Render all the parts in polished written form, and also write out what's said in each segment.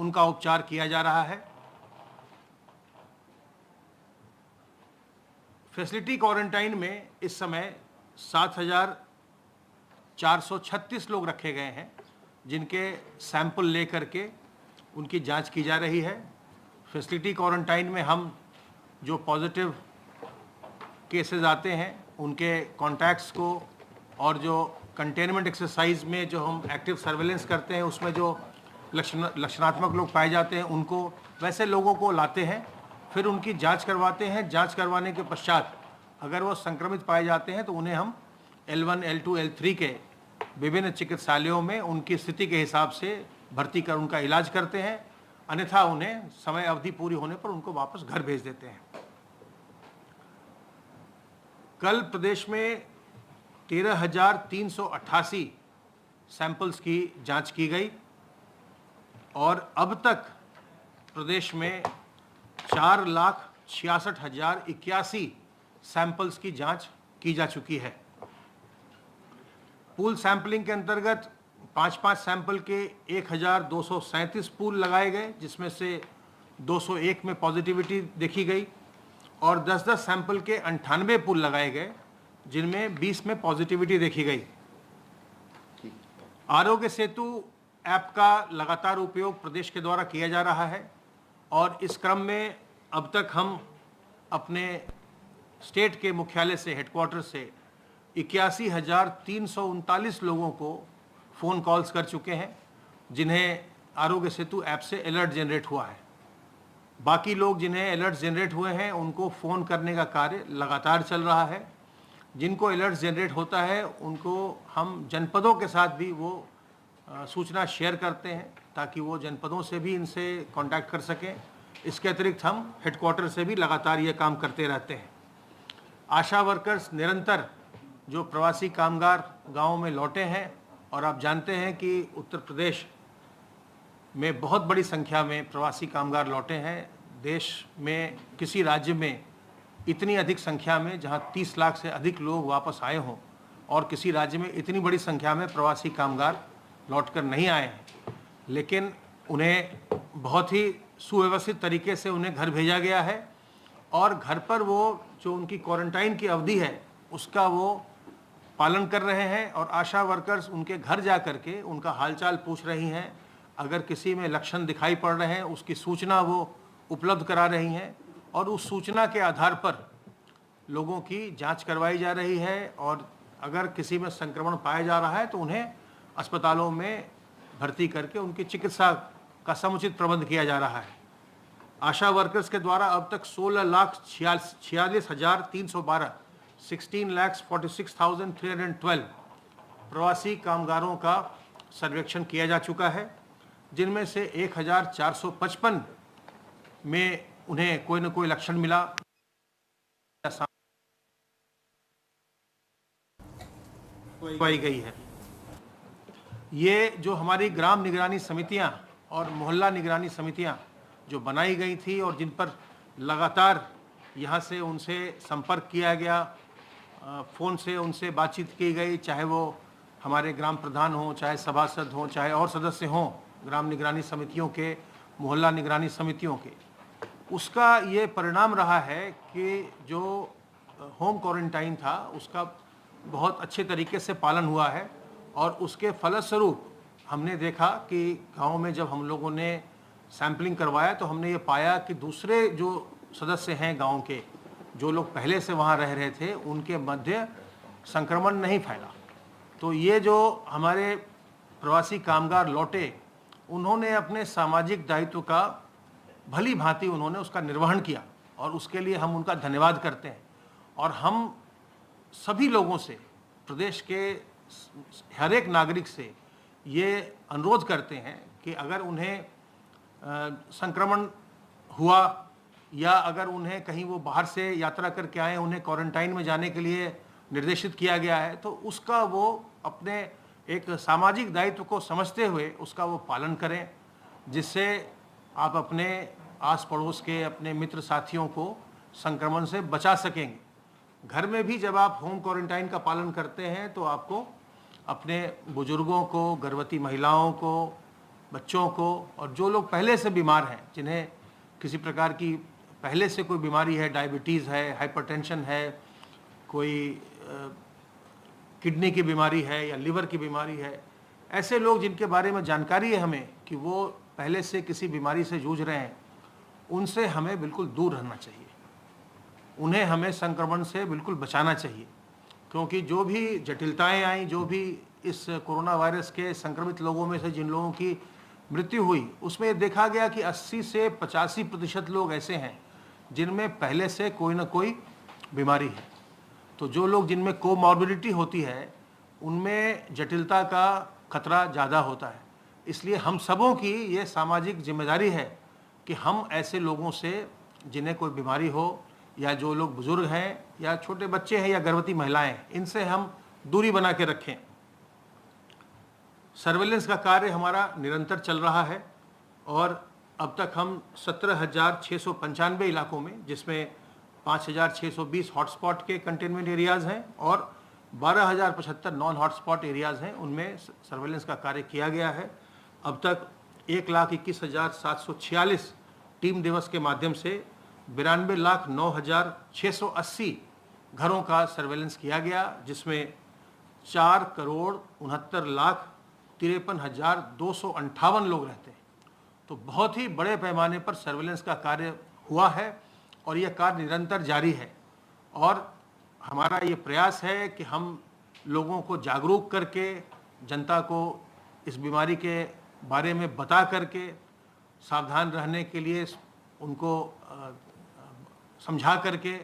उनका उपचार किया जा रहा है। फैसिलिटी क्वारंटाइन में इस समय 7,436 लोग रखे गए हैं, जिनके सैंपल लेकर के उनकी जांच की जा रही है। फैसिलिटी क्वारंटाइन में हम जो पॉजिटिव केसेस आते हैं उनके कॉन्टैक्ट्स को और जो कंटेनमेंट एक्सरसाइज में जो हम एक्टिव सर्वेलेंस करते हैं उसमें जो लक्षणात्मक लोग पाए जाते हैं उनको, वैसे लोगों को लाते हैं, फिर उनकी जांच करवाते हैं। जांच करवाने के पश्चात अगर वो संक्रमित पाए जाते हैं तो उन्हें हम L1, L2, L3 के विभिन्न चिकित्सालयों में उनकी स्थिति के हिसाब से भर्ती कर उनका इलाज करते हैं, अन्यथा उन्हें समय अवधि पूरी होने पर उनको वापस घर भेज देते हैं। कल प्रदेश में 13,388 सैंपल्स की जांच की गई और अब तक प्रदेश में 4,66,081 सैंपल्स की जांच की जा चुकी है। पूल सैंपलिंग के अंतर्गत 5-5 सैंपल के 1,237 पूल लगाए गए, जिसमें से 201 में पॉजिटिविटी देखी गई और 10-10 सैंपल के 98 पूल लगाए गए, जिनमें 20 में पॉजिटिविटी देखी गई। आरोग्य सेतु ऐप का लगातार उपयोग प्रदेश के द्वारा किया जा रहा है और इस क्रम में अब तक हम अपने स्टेट के मुख्यालय से, हेडक्वार्टर से 81,339 लोगों को फ़ोन कॉल्स कर चुके हैं, जिन्हें आरोग्य सेतु ऐप से अलर्ट जनरेट हुआ है। बाकी लोग जिन्हें अलर्ट जनरेट हुए हैं उनको फ़ोन करने का कार्य लगातार चल रहा है। जिनको अलर्ट जनरेट होता है उनको हम जनपदों के साथ भी वो सूचना शेयर करते हैं ताकि वो जनपदों से भी इनसे कांटेक्ट कर सकें। इसके अतिरिक्त हम हेडक्वार्टर से भी लगातार ये काम करते रहते हैं। आशा वर्कर्स निरंतर जो प्रवासी कामगार गाँव में लौटे हैं, और आप जानते हैं कि उत्तर प्रदेश में बहुत बड़ी संख्या में प्रवासी कामगार लौटे हैं। देश में किसी राज्य में इतनी अधिक संख्या में, जहां 30 लाख से अधिक लोग वापस आए हों, और किसी राज्य में इतनी बड़ी संख्या में प्रवासी कामगार लौटकर नहीं आए हैं, लेकिन उन्हें बहुत ही सुव्यवस्थित तरीके से उन्हें घर भेजा गया है और घर पर वो जो उनकी क्वारंटाइन की अवधि है उसका वो पालन कर रहे हैं और आशा वर्कर्स उनके घर जा कर के उनका हालचाल पूछ रही हैं। अगर किसी में लक्षण दिखाई पड़ रहे हैं उसकी सूचना वो उपलब्ध करा रही हैं और उस सूचना के आधार पर लोगों की जांच करवाई जा रही है और अगर किसी में संक्रमण पाया जा रहा है तो उन्हें अस्पतालों में भर्ती करके उनकी चिकित्सा का समुचित प्रबंध किया जा रहा है। आशा वर्कर्स के द्वारा अब तक 16,46,312 16,46,312 प्रवासी कामगारों का सर्वेक्षण किया जा चुका है, जिनमें से 1,455 में उन्हें कोई न कोई लक्षण मिला। पाई गई है। ये जो हमारी ग्राम निगरानी समितियां और मोहल्ला निगरानी समितियां जो बनाई गई थी और जिन पर लगातार यहाँ से उनसे संपर्क किया गया, फ़ोन से उनसे बातचीत की गई, चाहे वो हमारे ग्राम प्रधान हों, चाहे सभासद हों, चाहे और सदस्य हों ग्राम निगरानी समितियों के, मोहल्ला निगरानी समितियों के, उसका ये परिणाम रहा है कि जो होम क्वारंटाइन था उसका बहुत अच्छे तरीके से पालन हुआ है और उसके फलस्वरूप हमने देखा कि गांव में जब हम लोगों ने सैंपलिंग करवाया तो हमने ये पाया कि दूसरे जो सदस्य हैं गांव के, जो लोग पहले से वहाँ रह रहे थे, उनके मध्य संक्रमण नहीं फैला। तो ये जो हमारे प्रवासी कामगार लौटे, उन्होंने अपने सामाजिक दायित्व का भली भांति उन्होंने उसका निर्वहन किया और उसके लिए हम उनका धन्यवाद करते हैं। और हम सभी लोगों से, प्रदेश के हर एक नागरिक से ये अनुरोध करते हैं कि अगर उन्हें संक्रमण हुआ या अगर उन्हें कहीं वो बाहर से यात्रा करके आए, उन्हें क्वारंटाइन में जाने के लिए निर्देशित किया गया है, तो उसका वो अपने एक सामाजिक दायित्व को समझते हुए उसका वो पालन करें, जिससे आप अपने आस पड़ोस के अपने मित्र साथियों को संक्रमण से बचा सकेंगे। घर में भी जब आप होम क्वारंटाइन का पालन करते हैं तो आपको अपने बुजुर्गों को, गर्भवती महिलाओं को, बच्चों को और जो लोग पहले से बीमार हैं, जिन्हें किसी प्रकार की पहले से कोई बीमारी है, डायबिटीज़ है, हाइपरटेंशन है, कोई किडनी की बीमारी है या लिवर की बीमारी है, ऐसे लोग जिनके बारे में जानकारी है हमें कि वो पहले से किसी बीमारी से जूझ रहे हैं, उनसे हमें बिल्कुल दूर रहना चाहिए। उन्हें हमें संक्रमण से बिल्कुल बचाना चाहिए, क्योंकि जो भी जटिलताएं आई, जो भी इस कोरोना वायरस के संक्रमित लोगों में से जिन लोगों की मृत्यु हुई, उसमें देखा गया कि 80 से 85% लोग ऐसे हैं जिनमें पहले से कोई ना कोई बीमारी है। तो जो लोग जिनमें कोमॉर्बिडिटी होती है, उनमें जटिलता का खतरा ज़्यादा होता है। इसलिए हम सबों की ये सामाजिक जिम्मेदारी है कि हम ऐसे लोगों से, जिन्हें कोई बीमारी हो या जो लोग बुजुर्ग हैं या छोटे बच्चे हैं या गर्भवती महिलाएं, इनसे हम दूरी बना के रखें। सर्वेलेंस का कार्य हमारा निरंतर चल रहा है और अब तक हम 17,695 इलाकों में, जिसमें 5,620 हॉटस्पॉट के कंटेनमेंट एरियाज़ हैं और 12,075 नॉन हॉटस्पॉट एरियाज़ हैं, उनमें सर्वेलेंस का कार्य किया गया है। अब तक 1,21,746 टीम दिवस के माध्यम से 92,09,680 घरों का सर्वेलेंस किया गया, जिसमें 4,69,53,258 लोग रहते हैं। तो बहुत ही बड़े पैमाने पर सर्वेलेंस का कार्य हुआ है और यह कार्य निरंतर जारी है। और हमारा ये प्रयास है कि हम लोगों को जागरूक करके, जनता को इस बीमारी के बारे में बता करके सावधान रहने के लिए उनको समझा करके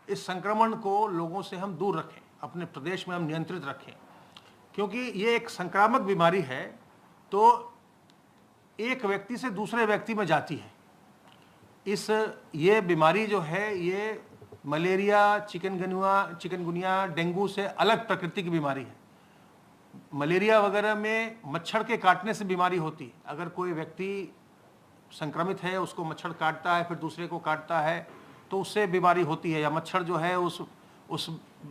इस संक्रमण को लोगों से हम दूर रखें, अपने प्रदेश में हम नियंत्रित रखें। क्योंकि ये एक संक्रामक बीमारी है, तो एक व्यक्ति से दूसरे व्यक्ति में जाती है। ये बीमारी जो है, ये मलेरिया, चिकनगुनिया, डेंगू से अलग प्रकृति की बीमारी है। मलेरिया वगैरह में मच्छर के काटने से बीमारी होती है। अगर कोई व्यक्ति संक्रमित है, उसको मच्छर काटता है, फिर दूसरे को काटता है, तो उससे बीमारी होती है। या मच्छर जो है उस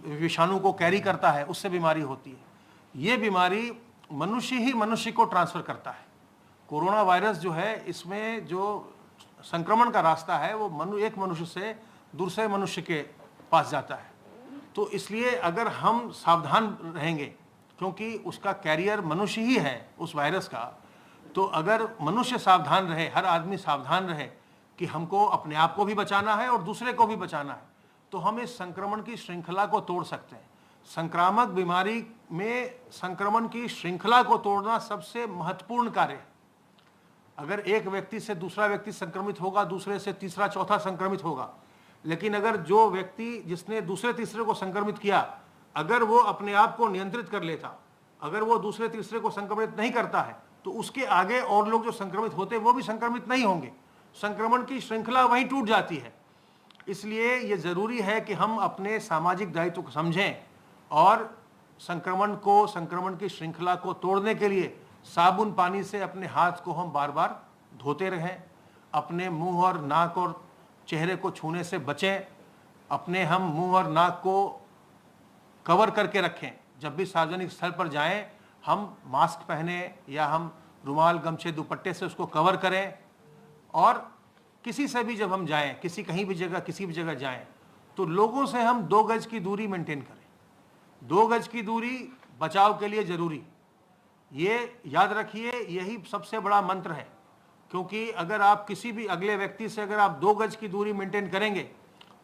विषाणु को कैरी करता है, उससे बीमारी होती है। ये बीमारी मनुष्य ही मनुष्य को ट्रांसफ़र करता है। कोरोना वायरस जो है, इसमें जो संक्रमण का रास्ता है वो एक मनुष्य से दूसरे मनुष्य के पास जाता है। तो इसलिए अगर हम सावधान रहेंगे, क्योंकि उसका कैरियर मनुष्य ही है उस वायरस का, तो अगर मनुष्य सावधान रहे, हर आदमी सावधान रहे कि हमको अपने आप को भी बचाना है और दूसरे को भी बचाना है, तो हम इस संक्रमण की श्रृंखला को तोड़ सकते हैं। संक्रामक बीमारी में संक्रमण की श्रृंखला को तोड़ना सबसे महत्वपूर्ण कार्य है। अगर एक व्यक्ति से दूसरा व्यक्ति संक्रमित होगा, दूसरे से तीसरा चौथा संक्रमित होगा, लेकिन अगर जो व्यक्ति जिसने दूसरे तीसरे को संक्रमित किया, अगर वो अपने आप को नियंत्रित कर लेता, अगर वो दूसरे तीसरे को संक्रमित नहीं करता है, तो उसके आगे और लोग जो संक्रमित होते हैं वो भी संक्रमित नहीं होंगे। संक्रमण की श्रृंखला वहीं टूट जाती है। इसलिए ये ज़रूरी है कि हम अपने सामाजिक दायित्व को समझें और संक्रमण की श्रृंखला को तोड़ने के लिए साबुन पानी से अपने हाथ को हम बार बार धोते रहें। अपने मुंह और नाक और चेहरे को छूने से बचें। अपने हम मुंह और नाक को कवर करके रखें। जब भी सार्वजनिक स्थल पर जाएं, हम मास्क पहने या हम रुमाल, गमछे, दुपट्टे से उसको कवर करें। और किसी से भी जब हम जाएं, किसी भी जगह जाएं, तो लोगों से हम 2 गज की दूरी मेंटेन करें। 2 गज की दूरी बचाव के लिए जरूरी, ये याद रखिए, यही सबसे बड़ा मंत्र है। क्योंकि अगर आप किसी भी अगले व्यक्ति से अगर आप 2 गज की दूरी मेंटेन करेंगे,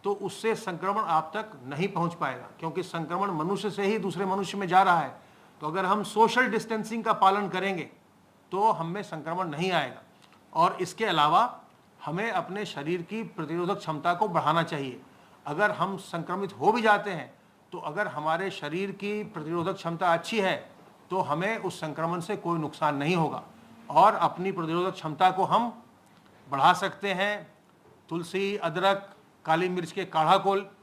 तो उससे संक्रमण आप तक नहीं पहुंच पाएगा, क्योंकि संक्रमण मनुष्य से ही दूसरे मनुष्य में जा रहा है। तो अगर हम सोशल डिस्टेंसिंग का पालन करेंगे तो हम में संक्रमण नहीं आएगा। और इसके अलावा हमें अपने शरीर की प्रतिरोधक क्षमता को बढ़ाना चाहिए। अगर हम संक्रमित हो भी जाते हैं, तो अगर हमारे शरीर की प्रतिरोधक क्षमता अच्छी है, तो हमें उस संक्रमण से कोई नुकसान नहीं होगा। और अपनी प्रतिरोधक क्षमता को हम बढ़ा सकते हैं तुलसी, अदरक, काली मिर्च के काढ़ा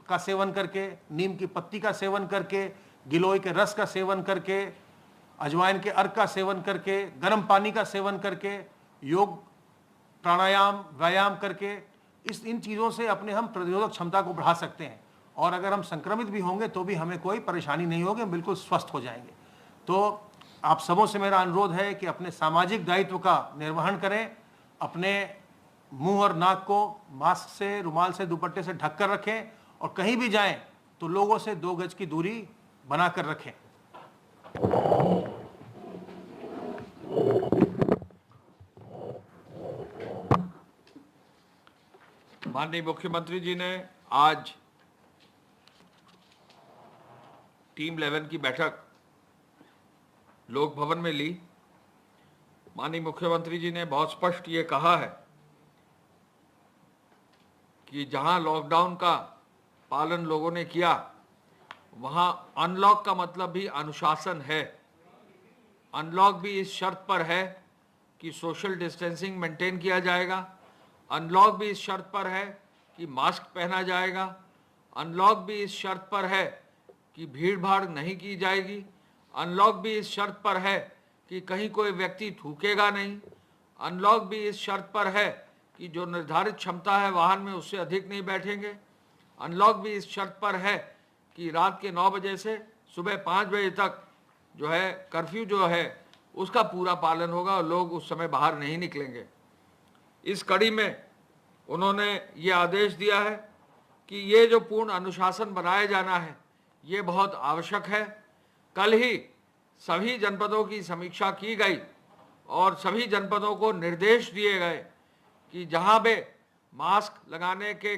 का सेवन करके, नीम की पत्ती का सेवन करके, गिलोय के रस का सेवन करके, अजवाइन के अर्क का सेवन करके, गर्म पानी का सेवन करके, योग, प्राणायाम, व्यायाम करके, इन चीज़ों से अपने हम प्रतिरोधक क्षमता को बढ़ा सकते हैं। और अगर हम संक्रमित भी होंगे तो भी हमें कोई परेशानी नहीं होगी, हम बिल्कुल स्वस्थ हो जाएंगे। तो आप सबों से मेरा अनुरोध है कि अपने सामाजिक दायित्व का निर्वहन करें, अपने मुंह और नाक को मास्क से, रुमाल से, दुपट्टे से ढक कर रखें और कहीं भी जाएं तो लोगों से 2 गज की दूरी बनाकर रखें। माननीय मुख्यमंत्री जी ने आज टीम 11 की बैठक लोक भवन में ली। माननीय मुख्यमंत्री जी ने बहुत स्पष्ट ये कहा है कि जहां लॉकडाउन का पालन लोगों ने किया, वहां अनलॉक का मतलब भी अनुशासन है। अनलॉक भी इस शर्त पर है कि सोशल डिस्टेंसिंग मेंटेन किया जाएगा। अनलॉक भी इस शर्त पर है कि मास्क पहना जाएगा। अनलॉक भी इस शर्त पर है कि भीड़ भाड़ नहीं की जाएगी। अनलॉक भी इस शर्त पर है कि कहीं कोई व्यक्ति थूकेगा नहीं। अनलॉक भी इस शर्त पर है कि जो निर्धारित क्षमता है वाहन में उससे अधिक नहीं बैठेंगे। अनलॉक भी इस शर्त पर है कि रात के 9 बजे से सुबह 5 बजे तक जो है कर्फ्यू जो है उसका पूरा पालन होगा और लोग उस समय बाहर नहीं निकलेंगे। इस कड़ी में उन्होंने ये आदेश दिया है कि ये जो पूर्ण अनुशासन बनाया जाना है ये बहुत आवश्यक है। कल ही सभी जनपदों की समीक्षा की गई और सभी जनपदों को निर्देश दिए गए कि जहां पे मास्क लगाने के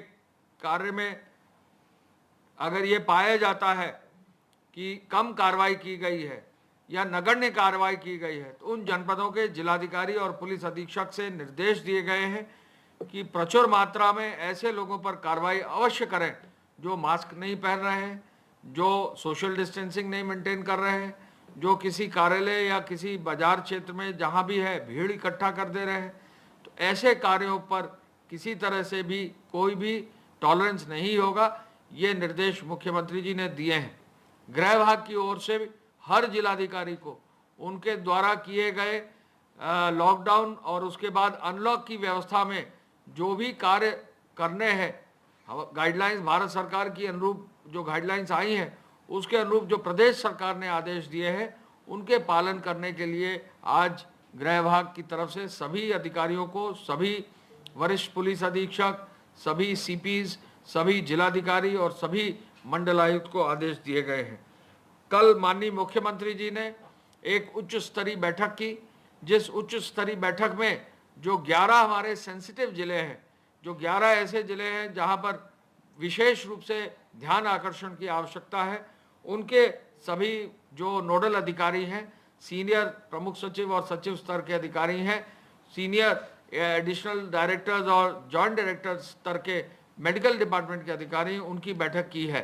कार्य में अगर ये पाया जाता है कि कम कार्रवाई की गई है या नगण्य कार्रवाई की गई है, तो उन जनपदों के जिलाधिकारी और पुलिस अधीक्षक से निर्देश दिए गए हैं कि प्रचुर मात्रा में ऐसे लोगों पर कार्रवाई अवश्य करें जो मास्क नहीं पहन रहे हैं, जो सोशल डिस्टेंसिंग नहीं मेंटेन कर रहे हैं, जो किसी कार्यालय या किसी बाजार क्षेत्र में जहां भी है भीड़ इकट्ठा कर दे रहे हैं। तो ऐसे कार्यों पर किसी तरह से भी कोई भी टॉलरेंस नहीं होगा। ये निर्देश मुख्यमंत्री जी ने दिए हैं। गृह विभाग की ओर से हर जिलाधिकारी को उनके द्वारा किए गए लॉकडाउन और उसके बाद अनलॉक की व्यवस्था में जो भी कार्य करने हैं, गाइडलाइंस भारत सरकार की अनुरूप जो गाइडलाइंस आई हैं उसके अनुरूप जो प्रदेश सरकार ने आदेश दिए हैं उनके पालन करने के लिए आज गृह विभाग की तरफ से सभी अधिकारियों को, सभी वरिष्ठ पुलिस अधीक्षक, सभी सीपीज, सभी जिलाधिकारी और सभी मंडलायुक्त को आदेश दिए गए हैं। कल माननीय मुख्यमंत्री जी ने एक उच्च स्तरीय बैठक की, जिस उच्च स्तरीय बैठक में जो 11 हमारे सेंसिटिव जिले हैं, जो 11 ऐसे जिले हैं जहां पर विशेष रूप से ध्यान आकर्षण की आवश्यकता है, उनके सभी जो नोडल अधिकारी हैं, सीनियर प्रमुख सचिव और सचिव स्तर के अधिकारी हैं, सीनियर एडिशनल डायरेक्टर्स और जॉइंट डायरेक्टर स्तर के मेडिकल डिपार्टमेंट के अधिकारी, उनकी बैठक की है।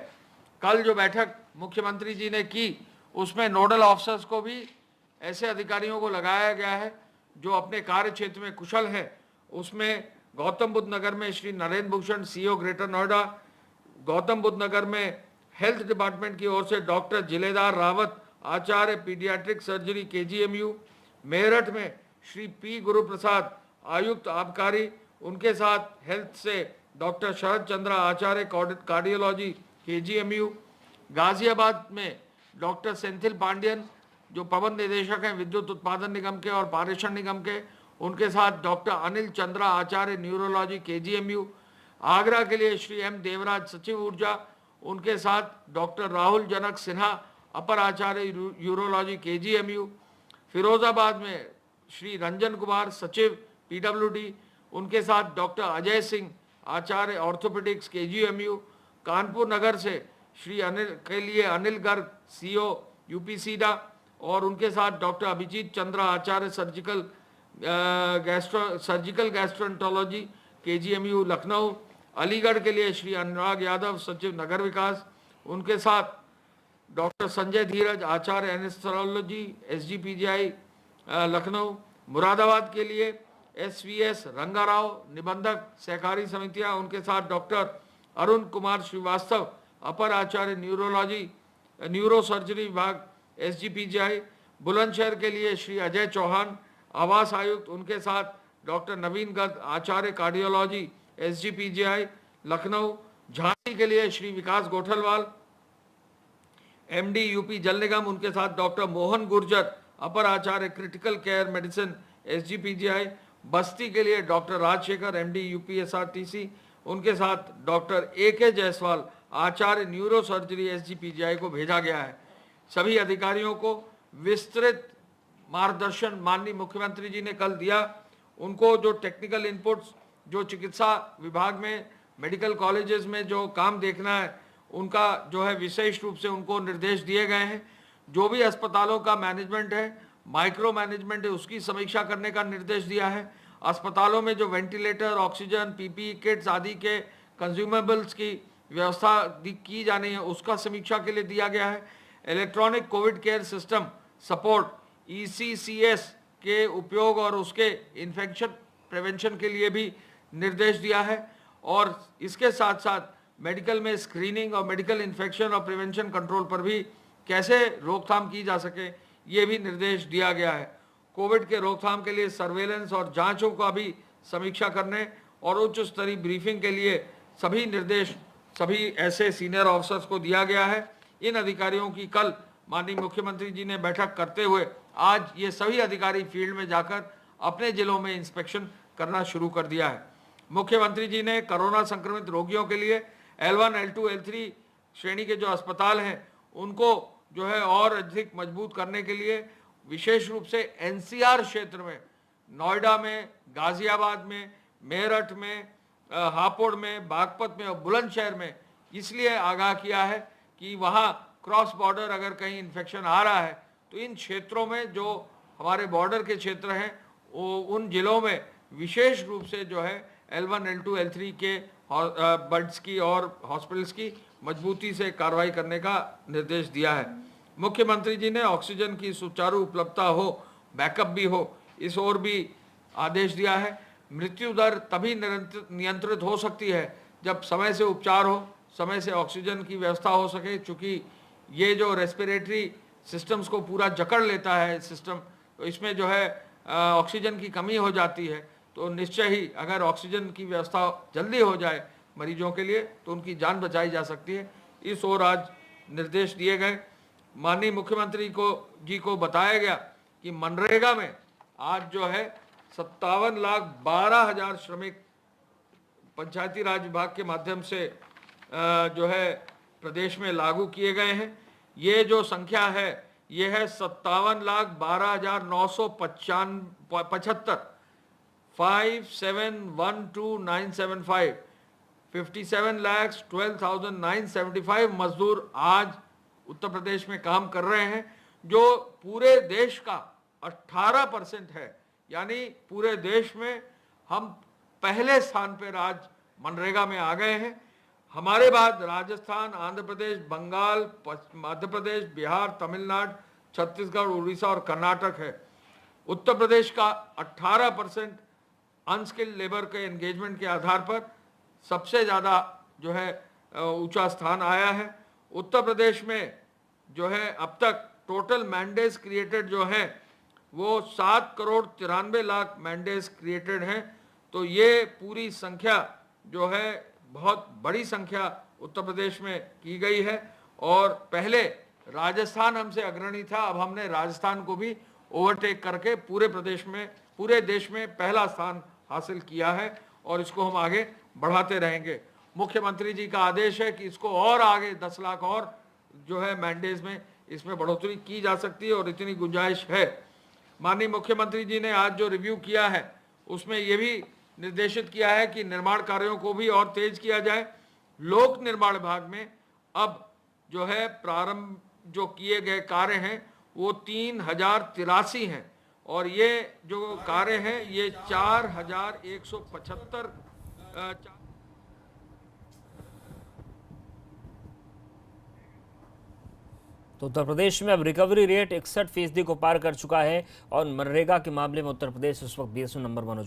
कल जो बैठक मुख्यमंत्री जी ने की उसमें नोडल ऑफिसर्स को भी ऐसे अधिकारियों को लगाया गया है जो अपने कार्य क्षेत्र में कुशल हैं। उसमें गौतम बुद्ध नगर में श्री नरेंद्र भूषण सीओ ग्रेटर नोएडा, गौतम बुद्ध नगर में हेल्थ डिपार्टमेंट की ओर से डॉक्टर जिलेदार रावत आचार्य पीडियाट्रिक सर्जरी केजीएमयू, मेरठ में श्री पी गुरु प्रसाद आयुक्त आबकारी, उनके साथ हेल्थ से डॉक्टर शरद चंद्रा आचार्य कार्डियोलॉजी केजीएमयू, गाजियाबाद में डॉक्टर सेंथिल पांडियन जो प्रबंध निदेशक हैं विद्युत उत्पादन निगम के और पारेषण निगम के, उनके साथ डॉक्टर अनिल चंद्रा आचार्य न्यूरोलॉजी केजीएमयू, आगरा के लिए श्री एम देवराज सचिव ऊर्जा, उनके साथ डॉक्टर राहुल जनक सिन्हा अपर आचार्य यूरोलॉजी केजीएमयू, फिरोजाबाद में श्री रंजन कुमार सचिव पीडब्ल्यूडी, उनके साथ डॉक्टर अजय सिंह आचार्य ऑर्थोपेडिक्स केजीएमयू, कानपुर नगर से श्री अनिल गर्ग सीओ यूपीसीडा और उनके साथ डॉक्टर अभिजीत चंद्रा आचार्य surgical gastroenterology KGMU Lucknow, Aligarh के लिए श्री अनुराग यादव सचिव नगर विकास, उनके साथ डॉक्टर संजय धीरज आचार्य एनेस्थेसियोलॉजी एसजीपीजीआई लखनऊ, मुरादाबाद के लिए एसवीएस रंगाराव निबंधक सहकारी समितियां, उनके साथ डॉक्टर अरुण कुमार श्रीवास्तव अपर आचार्य न्यूरोलॉजी न्यूरो सर्जरी विभाग एसजीपीजीआई, बुलंदशहर के लिए श्री अजय चौहान आवास आयुक्त, उनके साथ डॉक्टर नवीन गर्ग आचार्य कार्डियोलॉजी एसजीपीजीआई लखनऊ, झांसी के लिए श्री विकास गोठलवाल एमडी यूपी जल निगम, उनके साथ डॉक्टर मोहन गुर्जर अपर आचार्य क्रिटिकल केयर मेडिसिन SGPGI, बस्ती के लिए डॉक्टर राजशेखर MD UPSRTC, उनके साथ डॉक्टर AK जायसवाल आचार्य न्यूरो सर्जरी SGPGI को भेजा गया है। सभी अधिकारियों को विस्तृत मार्गदर्शन माननीय मुख्यमंत्री जी ने कल दिया। उनको जो टेक्निकल इनपुट्स, जो चिकित्सा विभाग में मेडिकल कॉलेजेस में जो काम देखना है, उनका जो है विशेष रूप से उनको निर्देश दिए गए हैं। जो भी अस्पतालों का मैनेजमेंट है, माइक्रो मैनेजमेंट है, उसकी समीक्षा करने का निर्देश दिया है। अस्पतालों में जो वेंटिलेटर, ऑक्सीजन, PPE किट्स आदि के कंज्यूमेबल्स की व्यवस्था की जानी है, उसका समीक्षा के लिए दिया गया है। Electronic Covid care system support ECCS के उपयोग और उसके इन्फेक्शन प्रिवेंशन के लिए भी निर्देश दिया है। और इसके साथ साथ मेडिकल में स्क्रीनिंग और मेडिकल इन्फेक्शन और प्रिवेंशन कंट्रोल पर भी कैसे रोकथाम की जा सके, ये भी निर्देश दिया गया है। कोविड के रोकथाम के लिए सर्वेलेंस और जांचों का भी समीक्षा करने और उच्च स्तरीय ब्रीफिंग के लिए सभी निर्देश सभी ऐसे सीनियर ऑफिसर्स को दिया गया है। इन अधिकारियों की कल माननीय मुख्यमंत्री जी ने बैठक करते हुए आज ये सभी अधिकारी फील्ड में जाकर अपने जिलों में इंस्पेक्शन करना शुरू कर दिया है। मुख्यमंत्री जी ने कोरोना संक्रमित रोगियों के लिए L1, L2, L3 श्रेणी के जो अस्पताल हैं उनको जो है और अधिक मजबूत करने के लिए विशेष रूप से NCR क्षेत्र में, नोएडा में, गाजियाबाद में, मेरठ में, हापुड़ में, बागपत में और बुलंदशहर में इसलिए आगाह किया है कि वहाँ क्रॉस बॉर्डर अगर कहीं इन्फेक्शन आ रहा है तो इन क्षेत्रों में जो हमारे बॉर्डर के क्षेत्र हैं उन जिलों में विशेष रूप से जो है L1, L2, L3 के बेड्स की और हॉस्पिटल्स की मजबूती से कार्रवाई करने का निर्देश दिया है। मुख्यमंत्री जी ने ऑक्सीजन की सुचारू उपलब्धता हो, बैकअप भी हो, इस ओर भी आदेश दिया है। मृत्यु दर तभी नियंत्रित हो सकती है जब समय से उपचार हो, समय से ऑक्सीजन की व्यवस्था हो सके। चूँकि ये जो रेस्पिरेटरी सिस्टम्स को पूरा जकड़ लेता है सिस्टम, तो इसमें जो है ऑक्सीजन की कमी हो जाती है। तो निश्चय ही अगर ऑक्सीजन की व्यवस्था जल्दी हो जाए मरीजों के लिए तो उनकी जान बचाई जा सकती है। इस ओर आज निर्देश दिए गए। माननीय मुख्यमंत्री जी को बताया गया कि मनरेगा में आज जो है 57,12,000 श्रमिक पंचायती राज विभाग के माध्यम से जो है प्रदेश में लागू किए गए हैं। ये जो संख्या है ये है 57,12,975 57,12,975 57,12,975 मजदूर आज उत्तर प्रदेश में काम कर रहे हैं, जो पूरे देश का 18% है। यानी पूरे देश में हम पहले स्थान पर आज मनरेगा में आ गए हैं। हमारे बाद राजस्थान, आंध्र प्रदेश, बंगाल, मध्य प्रदेश, बिहार, तमिलनाडु, छत्तीसगढ़, उड़ीसा और कर्नाटक है। उत्तर प्रदेश का 18% अनस्किल्ड लेबर के एंगेजमेंट के आधार पर सबसे ज़्यादा जो है ऊंचा स्थान आया है। उत्तर प्रदेश में जो है अब तक टोटल मैंडेज क्रिएटेड जो है वो 7,93,00,000 मैंडेज क्रिएटेड हैं। तो ये पूरी संख्या जो है बहुत बड़ी संख्या उत्तर प्रदेश में की गई है। और पहले राजस्थान हमसे अग्रणी था, अब हमने राजस्थान को भी ओवरटेक करके पूरे देश में पहला स्थान हासिल किया है और इसको हम आगे बढ़ाते रहेंगे। मुख्यमंत्री जी का आदेश है कि इसको और आगे 10 लाख और जो है मैंडेज में इसमें बढ़ोतरी की जा सकती है और इतनी गुंजाइश है। माननीय मुख्यमंत्री जी ने आज जो रिव्यू किया है उसमें ये भी निर्देशित किया है कि निर्माण कार्यों को भी और तेज किया जाए। लोक निर्माण विभाग में अब जो है प्रारंभ जो किए गए कार्य हैं वो 3,083 हैं और ये जो कार्य हैं ये 4,175 तो उत्तर प्रदेश में अब रिकवरी रेट 61% को पार कर चुका है और मनरेगा के मामले में उत्तर प्रदेश इस वक्त BSO नंबर 1 हो चुका है।